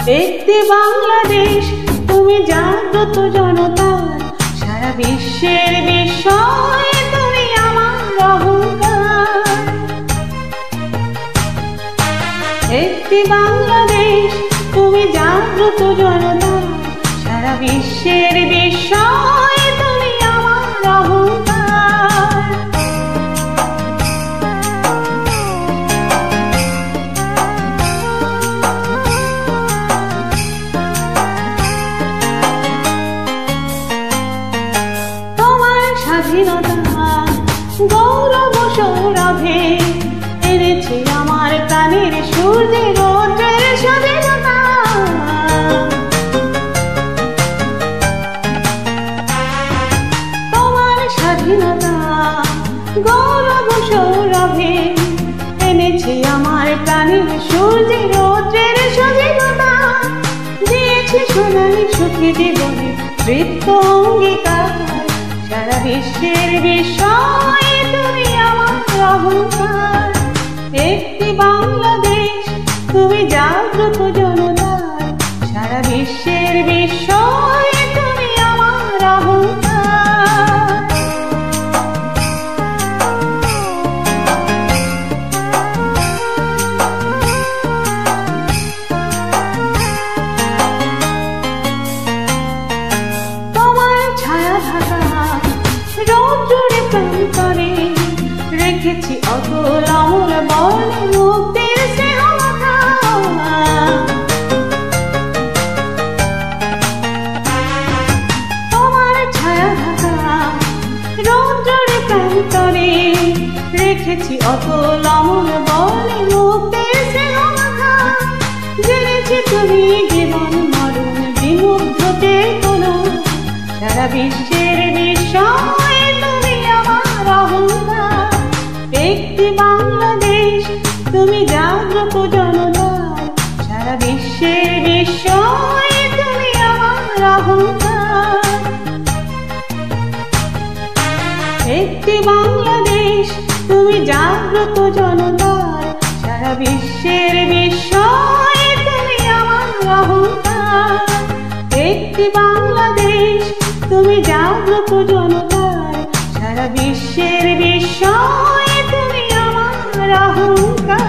একটি বাংলাদেশ তুমি জাগ্রত জনতার, সারা বিশ্বের বিষয়ে তুমি আমার অহংকার। একটি বাংলাদেশ তুমি জাগ্রত জনতার, সারা বিশ্বের বিষয়ে তুমি আমার অহংকার। তোমার স্বাধীনতা গৌরব সৌরভে এনেছে আমার প্রাণের সূর্যে রোদ্রের স্বাধীনতা। তোমার স্বাধীনতা গৌরব সৌরভে এনেছে আমার প্রাণের সূর্যে রোদ্রের স্বাধীনতা। দিয়েছে সোনালি সুখী জীবনে তৃপ্ত অঙ্গীকার, সারা বিশ্বের বিষয়ে তুমি আমার অহংকার। একটি বাংলাদেশ তুমি জাগ্রত জনতার, সারা বিশ্বের বিষয়ে তুমি আমার অহংকার। তোমার ছায়া ঢাকা রৌদ্রে প্রান্তরে রেখেছি অতুল অমল বর্ণে মুক্তির স্নেহমাখা। তোমার ছায়া ঢাকা রৌদ্রে প্রান্তরে রেখেছি অতুল অমল বর্ণে মুক্তির স্নেহমাখা। জেনেছি তুমি জীবন মরণ বিমুগ্ধ চেতনা, সারা বিশ্বের বিষয়ে তুমি আমার অহংকার। একটি বাংলাদেশ তুমি জাগ্রত জনতার, সারা বিশ্বের বিষয়ে তুমি আমার অহংকার। একটি বাংলাদেশ তুমি জাগ্রত জনতার, সারা বিশ্বের বিষয়ে তুমি আমার অহংকার। একটি বাংলাদেশ তুমি জাগ্রত জনতার, সারা বিশ্বের বিষয়ে তুমি আমার অহংকার।